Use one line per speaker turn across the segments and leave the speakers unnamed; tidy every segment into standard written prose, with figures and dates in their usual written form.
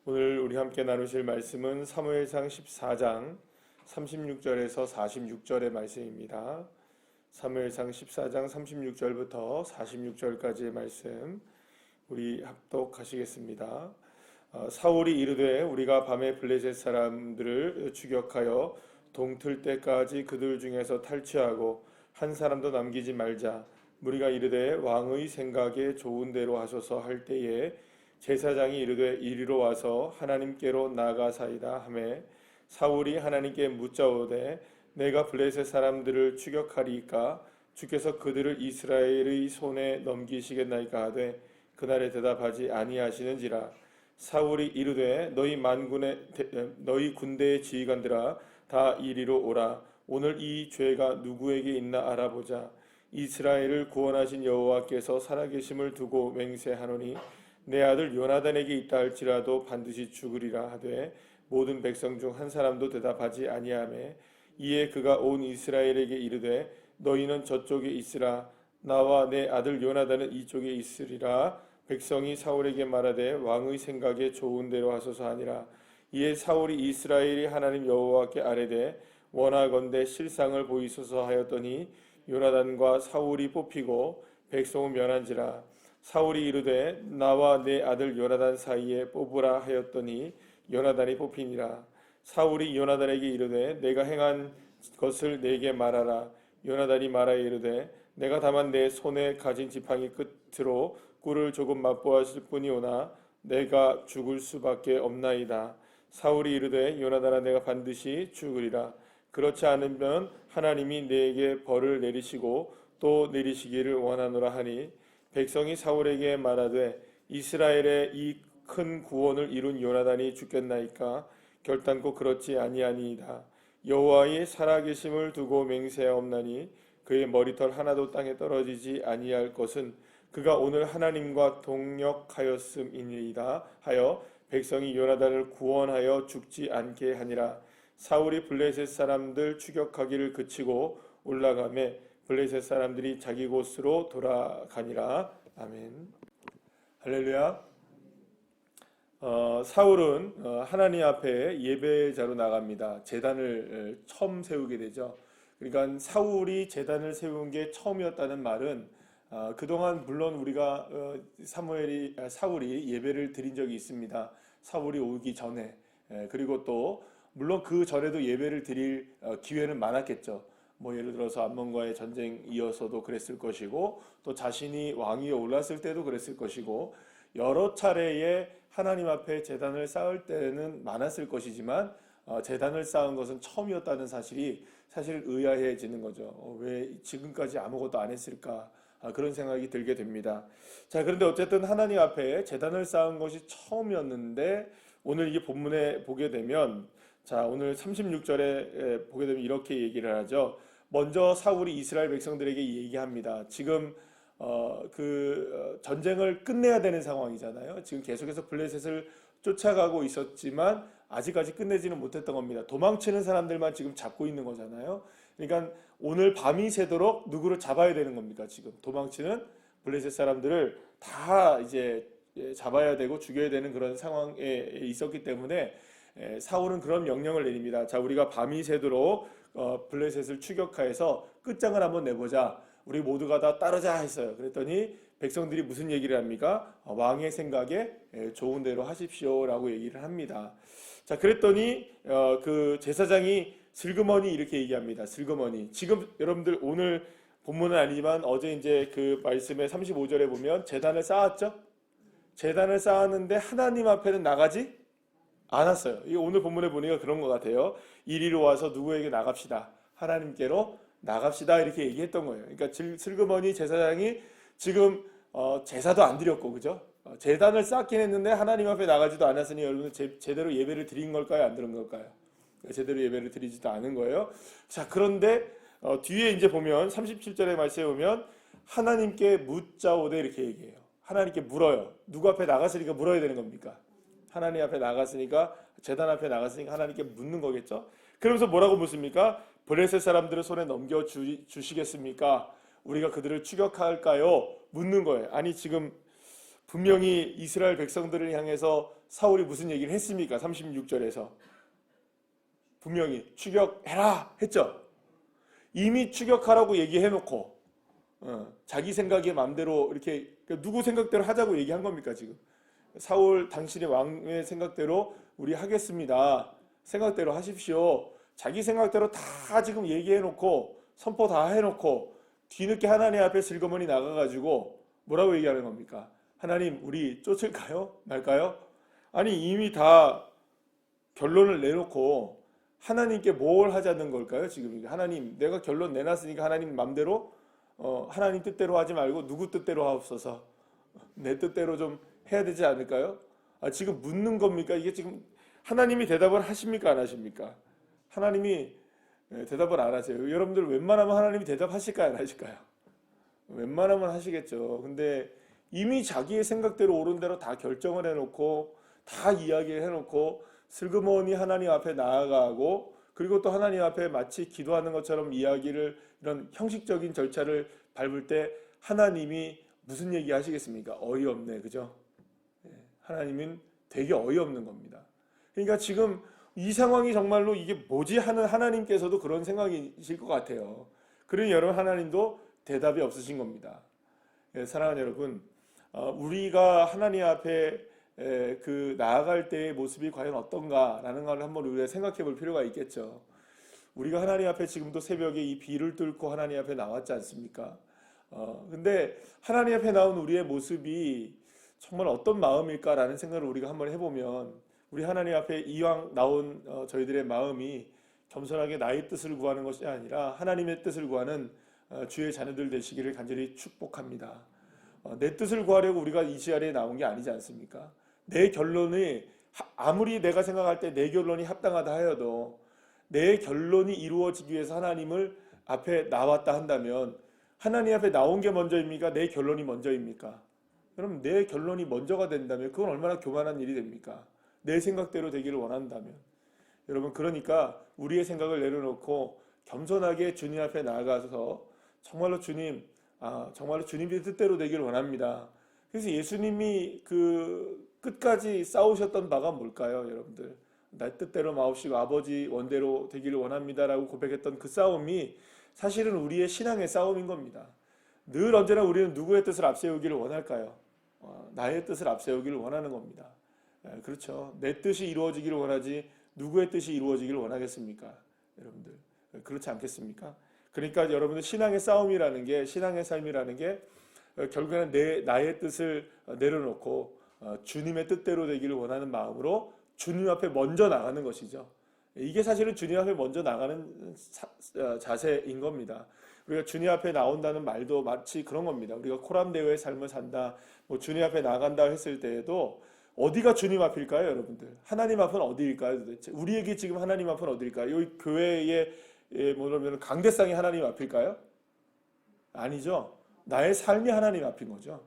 오늘 우리 함께 나누실 말씀은 사무엘상 14장 36절에서 46절의 말씀입니다. 사무엘상 14장 36절부터 46절까지의 말씀 우리 합독하시겠습니다. 사울이 이르되 우리가 밤에 블레셋 사람들을 추격하여 동틀 때까지 그들 중에서 탈취하고 한 사람도 남기지 말자. 무리가 이르되 왕의 생각에 좋은 대로 하소서 할 때에 제사장이 이르되 이리로 와서 하나님께로 나아가사이다 하매 사울이 하나님께 묻자오되 내가 블레셋 사람들을 추격하리이까 주께서 그들을 이스라엘의 손에 넘기시겠나이까 하되 그날에 대답하지 아니하시는지라. 사울이 이르되 너희 군대의 지휘관들아 다 이리로 오라. 오늘 이 죄가 누구에게 있나 알아보자. 이스라엘을 구원하신 여호와께서 살아계심을 두고 맹세하노니 내 아들 요나단에게 있다 할지라도 반드시 죽으리라 하되 모든 백성 중 한 사람도 대답하지 아니하매 이에 그가 온 이스라엘에게 이르되 너희는 저쪽에 있으라. 나와 내 아들 요나단은 이쪽에 있으리라. 백성이 사울에게 말하되 왕의 생각에 좋은 대로 하소서 하니라. 이에 사울이 이스라엘이 하나님 여호와께 아뢰되 원하건대 실상을 보이소서 하였더니 요나단과 사울이 뽑히고 백성은 면한지라. 사울이 이르되 나와 내 아들 요나단 사이에 뽑으라 하였더니 요나단이 뽑히니라. 사울이 요나단에게 이르되 내가 행한 것을 내게 말하라. 요나단이 말하여 이르되 내가 다만 내 손에 가진 지팡이 끝으로 꿀을 조금 맛보았을 뿐이오나 내가 죽을 수밖에 없나이다. 사울이 이르되 요나단아 내가 반드시 죽으리라. 그렇지 않으면 하나님이 내게 벌을 내리시고 또 내리시기를 원하노라 하니 백성이 사울에게 말하되 이스라엘의 이 큰 구원을 이룬 요나단이 죽겠나이까 결단코 그렇지 아니하니이다. 여호와의 살아계심을 두고 맹세하옵나니 그의 머리털 하나도 땅에 떨어지지 아니할 것은 그가 오늘 하나님과 동역하였음이니이다 하여 백성이 요나단을 구원하여 죽지 않게 하니라. 사울이 블레셋 사람들 추격하기를 그치고 올라가매 블레셋 사람들이 자기 곳으로 돌아가니라. 아멘. 할렐루야. 사울은 하나님 앞에 예배자로 나갑니다. 제단을 처음 세우게 되죠. 그러니까 사울이 제단을 세운 게 처음이었다는 말은 그동안 물론 우리가 사울이 예배를 드린 적이 있습니다. 사울이 오기 전에. 그리고 또 물론 그 전에도 예배를 드릴 기회는 많았겠죠. 뭐 예를 들어서 암몬과의 전쟁이어서도 그랬을 것이고 또 자신이 왕위에 올랐을 때도 그랬을 것이고 여러 차례의 하나님 앞에 제단을 쌓을 때는 많았을 것이지만 제단을 쌓은 것은 처음이었다는 사실이 사실 의아해지는 거죠. 왜 지금까지 아무것도 안 했을까? 그런 생각이 들게 됩니다. 자, 그런데 어쨌든 하나님 앞에 제단을 쌓은 것이 처음이었는데 오늘 이 본문에 보게 되면 자, 오늘 36절에 보게 되면 이렇게 얘기를 하죠. 먼저 사울이 이스라엘 백성들에게 얘기합니다. 지금 전쟁을 끝내야 되는 상황이잖아요. 지금 계속해서 블레셋을 쫓아가고 있었지만 아직까지 끝내지는 못했던 겁니다. 도망치는 사람들만 지금 잡고 있는 거잖아요. 그러니까 오늘 밤이 새도록 누구를 잡아야 되는 겁니까? 지금 도망치는 블레셋 사람들을 다 이제 잡아야 되고 죽여야 되는 그런 상황에 있었기 때문에 사울은 그런 명령을 내립니다. 자, 우리가 밤이 새도록 블레셋을 추격하여서 끝장을 한번 내보자. 우리 모두가 다 따르자 했어요. 그랬더니 백성들이 무슨 얘기를 합니까? 왕의 생각에 좋은 대로 하십시오라고 얘기를 합니다. 자, 그랬더니 그 제사장이 슬그머니 이렇게 얘기합니다. 슬그머니. 지금 여러분들 오늘 본문은 아니지만 어제 이제 그 말씀의 35절에 보면 제단을 쌓았죠? 제단을 쌓았는데 하나님 앞에는 나가지 않았어요. 이 오늘 본문에 보니까 그런 것 같아요. 이리로 와서 누구에게 나갑시다. 하나님께로 나갑시다 이렇게 얘기했던 거예요. 그러니까 슬그머니 제사장이 지금 제사도 안 드렸고 그죠? 제단을 쌓긴 했는데 하나님 앞에 나가지도 않았으니 여러분 제대로 예배를 드린 걸까요? 안 드린 걸까요? 제대로 예배를 드리지도 않은 거예요. 자, 그런데 뒤에 이제 보면 37절의 말씀에 보면 하나님께 묻자오되 이렇게 얘기해요. 하나님께 물어요. 누구 앞에 나갔으니까 물어야 되는 겁니까? 하나님 앞에 나갔으니까 제단 앞에 나갔으니까 하나님께 묻는 거겠죠? 그러면서 뭐라고 묻습니까? 블레셋 사람들을 손에 넘겨 주시겠습니까? 우리가 그들을 추격할까요? 묻는 거예요. 아니 지금 분명히 이스라엘 백성들을 향해서 사울이 무슨 얘기를 했습니까? 36절에서 분명히 추격해라 했죠. 이미 추격하라고 얘기해놓고 자기 생각에 마음대로 이렇게 누구 생각대로 하자고 얘기한 겁니까 지금? 사울 당신의 왕의 생각대로 우리 하겠습니다. 생각대로 하십시오. 자기 생각대로 다 지금 얘기해놓고 선포 다 해놓고 뒤늦게 하나님 앞에 슬그머니 나가가지고 뭐라고 얘기하는 겁니까? 하나님 우리 쫓을까요? 말까요? 아니 이미 다 결론을 내놓고 하나님께 뭘 하자는 걸까요? 지금 하나님 내가 결론 내놨으니까 하나님 맘대로 하나님 뜻대로 하지 말고 누구 뜻대로 하옵소서. 내 뜻대로 좀 해야 되지 않을까요? 지금 묻는 겁니까? 이게 지금 하나님이 대답을 하십니까? 안 하십니까? 하나님이 대답을 안 하세요. 여러분들 웬만하면 하나님이 대답하실까요? 안 하실까요? 웬만하면 하시겠죠. 근데 이미 자기의 생각대로 옳은 대로 다 결정을 해놓고 다 이야기를 해놓고 슬그머니 하나님 앞에 나아가고 그리고 또 하나님 앞에 마치 기도하는 것처럼 이야기를 이런 형식적인 절차를 밟을 때 하나님이 무슨 얘기 하시겠습니까? 어이없네. 그죠? 하나님은 되게 어이없는 겁니다. 그러니까 지금 이 상황이 정말로 이게 뭐지 하는 하나님께서도 그런 생각이실 것 같아요. 그러니 여러분 하나님도 대답이 없으신 겁니다. 사랑하는 여러분, 우리가 하나님 앞에 나아갈 때의 모습이 과연 어떤가라는 걸 한번 우리가 생각해 볼 필요가 있겠죠. 우리가 하나님 앞에 지금도 새벽에 이 비를 뚫고 하나님 앞에 나왔지 않습니까? 근데 하나님 앞에 나온 우리의 모습이 정말 어떤 마음일까라는 생각을 우리가 한번 해보면 우리 하나님 앞에 이왕 나온 저희들의 마음이 겸손하게 나의 뜻을 구하는 것이 아니라 하나님의 뜻을 구하는 주의 자녀들 되시기를 간절히 축복합니다. 내 뜻을 구하려고 우리가 이 자리에 나온 게 아니지 않습니까? 내 결론이 아무리 내가 생각할 때 내 결론이 합당하다 하여도 내 결론이 이루어지기 위해서 하나님을 앞에 나왔다 한다면 하나님 앞에 나온 게 먼저입니까? 내 결론이 먼저입니까? 그럼 내 결론이 먼저가 된다면 그건 얼마나 교만한 일이 됩니까? 내 생각대로 되기를 원한다면. 여러분 그러니까 우리의 생각을 내려놓고 겸손하게 주님 앞에 나아가서 정말로 주님, 정말로 주님의 뜻대로 되기를 원합니다. 그래서 예수님이 그 끝까지 싸우셨던 바가 뭘까요, 여러분들? 내 뜻대로 마옵시고 아버지 원대로 되기를 원합니다라고 고백했던 그 싸움이 사실은 우리의 신앙의 싸움인 겁니다. 늘 언제나 우리는 누구의 뜻을 앞세우기를 원할까요? 나의 뜻을 앞세우기를 원하는 겁니다. 그렇죠. 내 뜻이 이루어지기를 원하지 누구의 뜻이 이루어지기를 원하겠습니까? 여러분들 그렇지 않겠습니까? 그러니까 여러분들 신앙의 싸움이라는 게 신앙의 삶이라는 게 결국에는 나의 뜻을 내려놓고 주님의 뜻대로 되기를 원하는 마음으로 주님 앞에 먼저 나가는 것이죠. 이게 사실은 주님 앞에 먼저 나가는 자세인 겁니다. 우리가 주님 앞에 나온다는 말도 마치 그런 겁니다. 우리가 코람데오의 삶을 산다, 뭐 주님 앞에 나간다 했을 때에도 어디가 주님 앞일까요, 여러분들? 하나님 앞은 어디일까요, 도대체? 우리에게 지금 하나님 앞은 어디일까요? 이 교회의 뭐냐면 강대상이 하나님 앞일까요? 아니죠. 나의 삶이 하나님 앞인 거죠.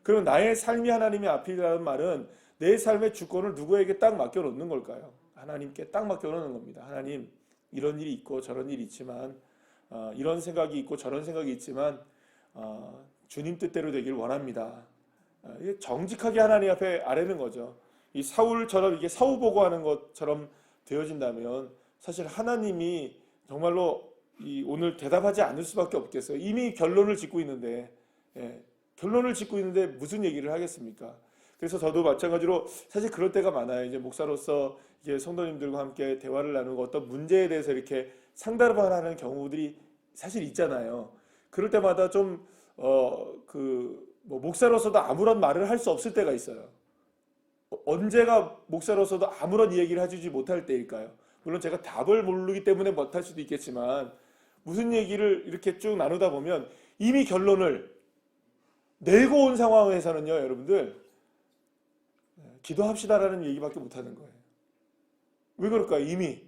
그럼 나의 삶이 하나님의 앞이라는 말은 내 삶의 주권을 누구에게 딱 맡겨놓는 걸까요? 하나님께 딱 맡겨놓는 겁니다. 하나님, 이런 일이 있고 저런 일이 있지만 이런 생각이 있고 저런 생각이 있지만 주님 뜻대로 되길 원합니다. 정직하게 하나님 앞에 아뢰는 거죠. 이 사울처럼 이게 사후보고하는 것처럼 되어진다면 사실 하나님이 정말로 오늘 대답하지 않을 수밖에 없겠어요. 이미 결론을 짓고 있는데 결론을 짓고 있는데 무슨 얘기를 하겠습니까? 그래서 저도 마찬가지로 사실 그럴 때가 많아요. 이제 목사로서 이제 성도님들과 함께 대화를 나누고 어떤 문제에 대해서 이렇게 상담을 하는 경우들이 사실 있잖아요. 그럴 때마다 좀 목사로서도 아무런 말을 할 수 없을 때가 있어요. 언제가 목사로서도 아무런 얘기를 해주지 못할 때일까요? 물론 제가 답을 모르기 때문에 못할 수도 있겠지만 무슨 얘기를 이렇게 쭉 나누다 보면 이미 결론을 내고 온 상황에서는요, 여러분들 기도합시다라는 얘기밖에 못하는 거예요. 왜 그럴까요? 이미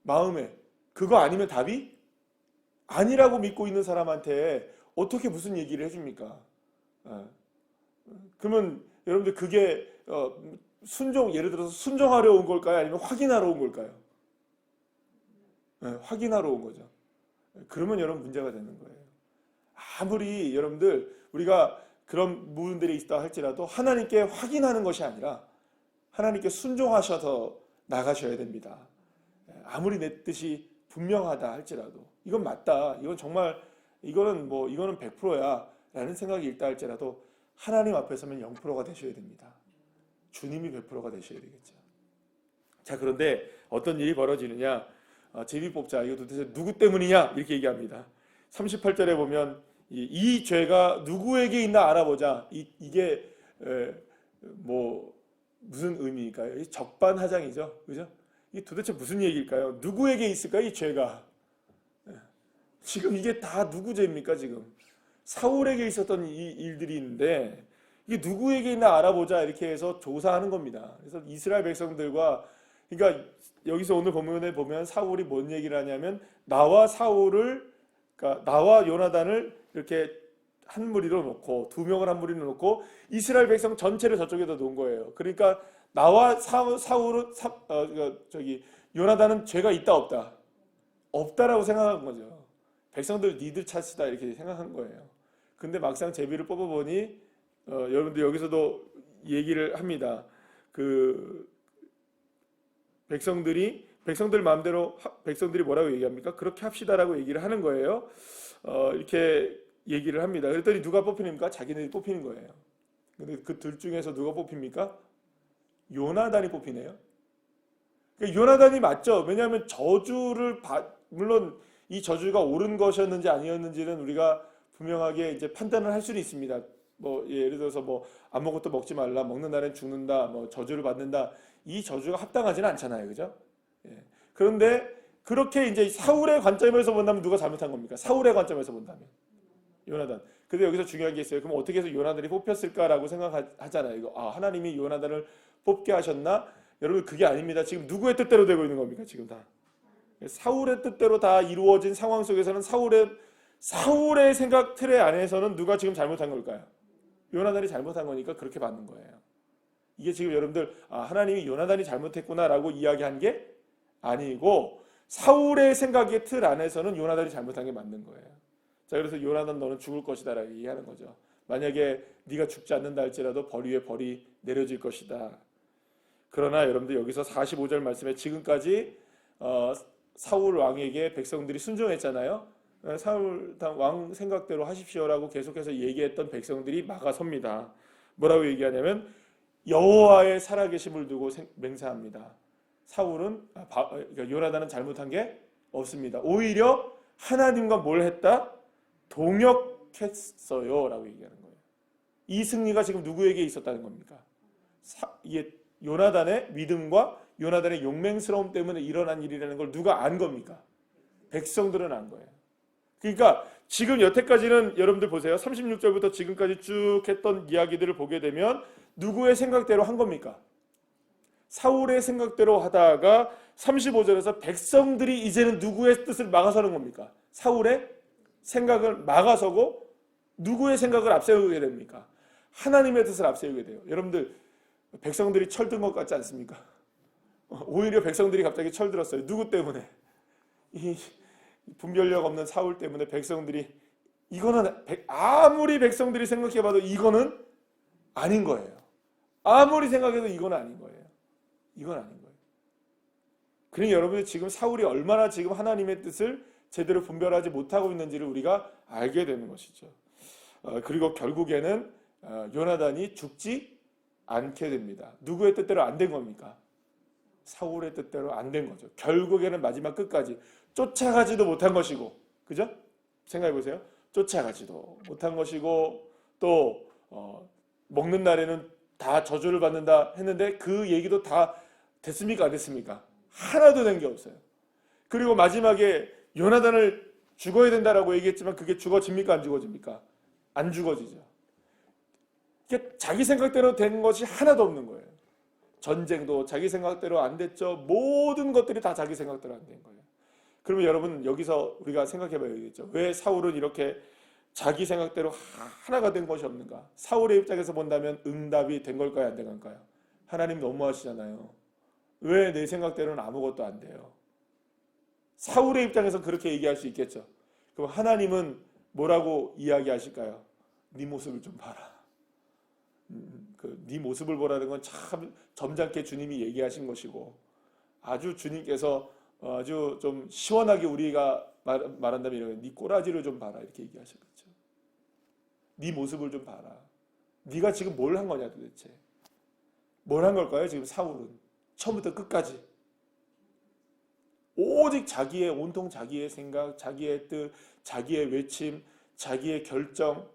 마음에 그거 아니면 답이 아니라고 믿고 있는 사람한테 어떻게 무슨 얘기를 해줍니까? 그러면 여러분들 그게 예를 들어서 순종하러 온 걸까요? 아니면 확인하러 온 걸까요? 확인하러 온 거죠. 그러면 여러분 문제가 되는 거예요. 아무리 여러분들 우리가 그런 부분들이 있다 할지라도 하나님께 확인하는 것이 아니라 하나님께 순종하셔서 나가셔야 됩니다. 아무리 내 뜻이 분명하다 할지라도 이건 맞다, 이건 정말 이거는 100%야 라는 생각이 있다 할지라도 하나님 앞에 서면 0%가 되셔야 됩니다. 주님이 100%가 되셔야 되겠죠. 자, 그런데 어떤 일이 벌어지느냐, 제비 뽑자, 이거 도대체 누구 때문이냐 이렇게 얘기합니다. 38절에 보면 이 죄가 누구에게 있나 알아보자. 이게 무슨 의미일까요? 이 적반하장이죠, 그죠? 이게 도대체 무슨 얘기일까요? 누구에게 있을까요, 이 죄가? 지금 이게 다 누구 죄입니까? 지금 사울에게 있었던 이 일들이 있는데 이게 누구에게 있나 알아보자 이렇게 해서 조사하는 겁니다. 그래서 이스라엘 백성들과, 그러니까 여기서 오늘 본문에 보면 사울이 뭔 얘기를 하냐면 나와 요나단을 이렇게 한 무리로 놓고, 두 명을 한 무리로 놓고 이스라엘 백성 전체를 저쪽에다 놓은 거예요. 그러니까 나와 요나단은 죄가 있다 없다? 없다라고 생각한 거죠. 백성들 니들 탓이다 이렇게 생각한 거예요. 근데 막상 제비를 뽑아보니 여러분들 여기서도 얘기를 합니다. 그 백성들 마음대로 백성들이 뭐라고 얘기합니까? 그렇게 합시다라고 얘기를 하는 거예요. 이렇게 얘기를 합니다. 그랬더니 누가 뽑힙니까? 자기네들이 뽑히는 거예요. 근데 그 둘 중에서 누가 뽑힙니까? 요나단이 뽑히네요. 그러니까 요나단이 맞죠. 왜냐하면 물론 이 저주가 옳은 것이었는지 아니었는지는 우리가 분명하게 이제 판단을 할 수는 있습니다. 예를 들어서 아무것도 먹지 말라, 먹는 날엔 죽는다, 저주를 받는다, 이 저주가 합당하지는 않잖아요, 그죠? 예. 그런데 그렇게 이제 사울의 관점에서 본다면 누가 잘못한 겁니까? 사울의 관점에서 본다면 요나단. 근데 여기서 중요한 게 있어요. 그럼 어떻게 해서 요나단이 뽑혔을까라고 생각하잖아요. 이거 하나님이 요나단을 뽑게 하셨나? 여러분, 그게 아닙니다. 지금 누구의 뜻대로 되고 있는 겁니까? 지금 다 사울의 뜻대로 다 이루어진 상황 속에서는 사울의 생각 틀의 안에서는 누가 지금 잘못한 걸까요? 요나단이 잘못한 거니까 그렇게 받는 거예요. 이게 지금 여러분들 하나님이 요나단이 잘못했구나라고 이야기한 게 아니고 사울의 생각의 틀 안에서는 요나단이 잘못한 게 맞는 거예요. 자, 그래서 요나단 너는 죽을 것이다 라고 얘기하는 거죠. 만약에 네가 죽지 않는다 할지라도 벌 위에 벌이 내려질 것이다. 그러나 여러분들 여기서 45절 말씀에 지금까지 사울 왕에게 백성들이 순종했잖아요. 사울 왕 생각대로 하십시오라고 계속해서 얘기했던 백성들이 막아섭니다. 뭐라고 얘기하냐면 여호와의 살아계심을 두고 맹세합니다. 그러니까 요나단은 잘못한 게 없습니다. 오히려 하나님과 뭘 했다? 동역했어요 라고 얘기하는 거예요. 이 승리가 지금 누구에게 있었다는 겁니까? 이게 요나단의 믿음과 요나단의 용맹스러움 때문에 일어난 일이라는 걸 누가 안 겁니까? 백성들은 안 거예요. 그러니까 지금 여태까지는 여러분들 보세요. 36절부터 지금까지 쭉 했던 이야기들을 보게 되면 누구의 생각대로 한 겁니까? 사울의 생각대로 하다가 35절에서 백성들이 이제는 누구의 뜻을 막아서는 겁니까? 사울의 생각을 막아서고 누구의 생각을 앞세우게 됩니까? 하나님의 뜻을 앞세우게 돼요. 여러분들 백성들이 철든 것 같지 않습니까? 오히려 백성들이 갑자기 철들었어요. 누구 때문에? 이 분별력 없는 사울 때문에 백성들이 아무리 백성들이 생각해봐도 이거는 아닌 거예요. 아무리 생각해도 이건 아닌 거예요. 이건 아닌 거예요. 그러니 여러분들 지금 사울이 얼마나 지금 하나님의 뜻을 제대로 분별하지 못하고 있는지를 우리가 알게 되는 것이죠. 그리고 결국에는 요나단이 죽지 않게 됩니다. 누구의 뜻대로 안 된 겁니까? 사울의 뜻대로 안 된 거죠. 결국에는 마지막 끝까지 쫓아가지도 못한 것이고, 그죠? 생각해 보세요. 쫓아가지도 못한 것이고 또 먹는 날에는 다 저주를 받는다 했는데 그 얘기도 다 됐습니까? 안 됐습니까? 하나도 된 게 없어요. 그리고 마지막에 요나단을 죽어야 된다라고 얘기했지만 그게 죽어집니까? 안 죽어집니까? 안 죽어지죠. 이게 자기 생각대로 된 것이 하나도 없는 거예요. 전쟁도 자기 생각대로 안 됐죠. 모든 것들이 다 자기 생각대로 안 된 거예요. 그러면 여러분 여기서 우리가 생각해 봐야겠죠. 왜 사울은 이렇게 자기 생각대로 하나가 된 것이 없는가? 사울의 입장에서 본다면 응답이 된 걸까요? 안 된 걸까요? 하나님 너무하시잖아요. 왜 내 생각대로는 아무것도 안 돼요? 사울의 입장에서 그렇게 얘기할 수 있겠죠. 그럼 하나님은 뭐라고 이야기하실까요? 네 모습을 좀 봐라. 네 모습을 보라는 건 참 점잖게 주님이 얘기하신 것이고, 아주 주님께서 아주 좀 시원하게 우리가 말한다면 이런 네 꼬라지를 좀 봐라 이렇게 얘기하셨겠죠. 네 모습을 좀 봐라. 네가 지금 뭘 한 거냐 도대체. 뭘 한 걸까요? 지금 사울은 처음부터 끝까지 오직 자기의 온통 자기의 생각, 자기의 뜻, 자기의 외침, 자기의 결정,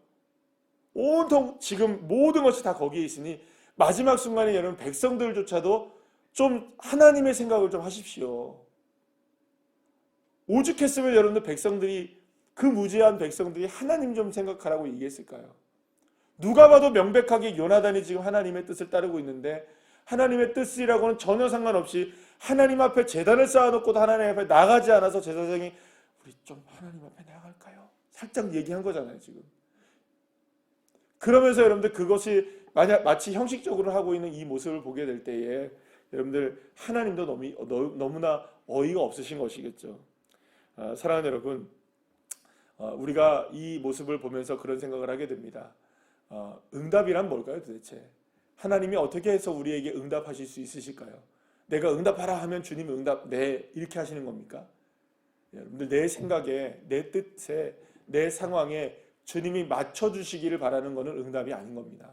온통 지금 모든 것이 다 거기에 있으니 마지막 순간에 여러분 백성들조차도 좀 하나님의 생각을 좀 하십시오. 오죽했으면 여러분들 백성들이, 그 무지한 백성들이 하나님 좀 생각하라고 얘기했을까요? 누가 봐도 명백하게 요나단이 지금 하나님의 뜻을 따르고 있는데, 하나님의 뜻이라고는 전혀 상관없이 하나님 앞에 제단을 쌓아놓고도 하나님 앞에 나가지 않아서 제사장이 우리 좀 하나님 앞에 나갈까요? 살짝 얘기한 거잖아요 지금. 그러면서 여러분들 그것이 만약 마치 형식적으로 하고 있는 이 모습을 보게 될 때에 여러분들 하나님도 너무나 어이가 없으신 것이겠죠. 사랑하는 여러분, 우리가 이 모습을 보면서 그런 생각을 하게 됩니다. 응답이란 뭘까요 도대체? 하나님이 어떻게 해서 우리에게 응답하실 수 있으실까요? 내가 응답하라 하면 주님이 응답 네 이렇게 하시는 겁니까? 여러분들 내 생각에, 내 뜻에, 내 상황에 주님이 맞춰주시기를 바라는 것은 응답이 아닌 겁니다.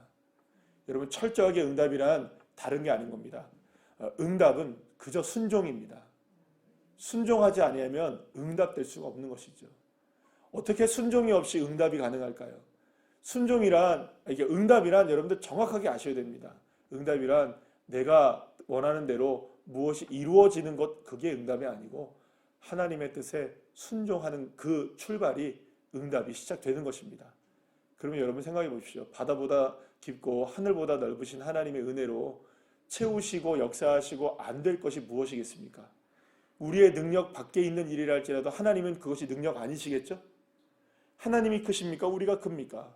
여러분 철저하게 응답이란 다른 게 아닌 겁니다. 응답은 그저 순종입니다. 순종하지 아니하면 응답될 수가 없는 것이죠. 어떻게 순종이 없이 응답이 가능할까요? 이게 응답이란 여러분들 정확하게 아셔야 됩니다. 응답이란 내가 원하는 대로 무엇이 이루어지는 것, 그게 응답이 아니고 하나님의 뜻에 순종하는 그 출발이 응답이 시작되는 것입니다. 그러면 여러분 생각해 보십시오. 바다보다 깊고 하늘보다 넓으신 하나님의 은혜로 채우시고 역사하시고 안 될 것이 무엇이겠습니까? 우리의 능력 밖에 있는 일이라 할지라도 하나님은 그것이 능력 아니시겠죠? 하나님이 크십니까? 우리가 큽니까?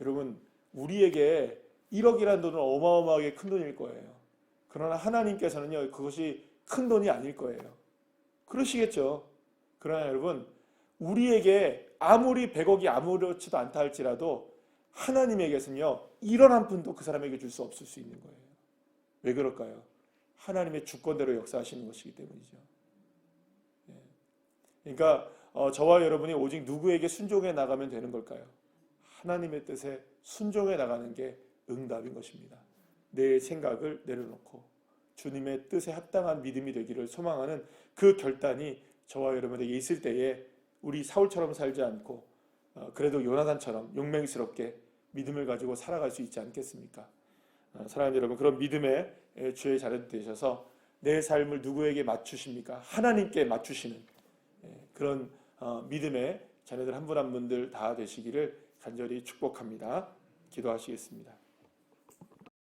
여러분 우리에게 1억이라는 돈은 어마어마하게 큰 돈일 거예요. 그러나 하나님께서는요 그것이 큰 돈이 아닐 거예요. 그러시겠죠. 그러나 여러분 우리에게 아무리 100억이 아무렇지도 않다 할지라도 하나님에게서는요 1원 한 푼도 그 사람에게 줄 수 없을 수 있는 거예요. 왜 그럴까요? 하나님의 주권대로 역사하시는 것이기 때문이죠. 그러니까 저와 여러분이 오직 누구에게 순종해 나가면 되는 걸까요? 하나님의 뜻에 순종해 나가는 게 응답인 것입니다. 내 생각을 내려놓고 주님의 뜻에 합당한 믿음이 되기를 소망하는 그 결단이 저와 여러분에게 있을 때에 우리 사울처럼 살지 않고 그래도 요나단처럼 용맹스럽게 믿음을 가지고 살아갈 수 있지 않겠습니까? 사랑하는 여러분, 그런 믿음의 주의 자녀 되셔서 내 삶을 누구에게 맞추십니까? 하나님께 맞추시는 그런 믿음의 자녀들 한 분 한 분들 다 되시기를 간절히 축복합니다. 기도하시겠습니다.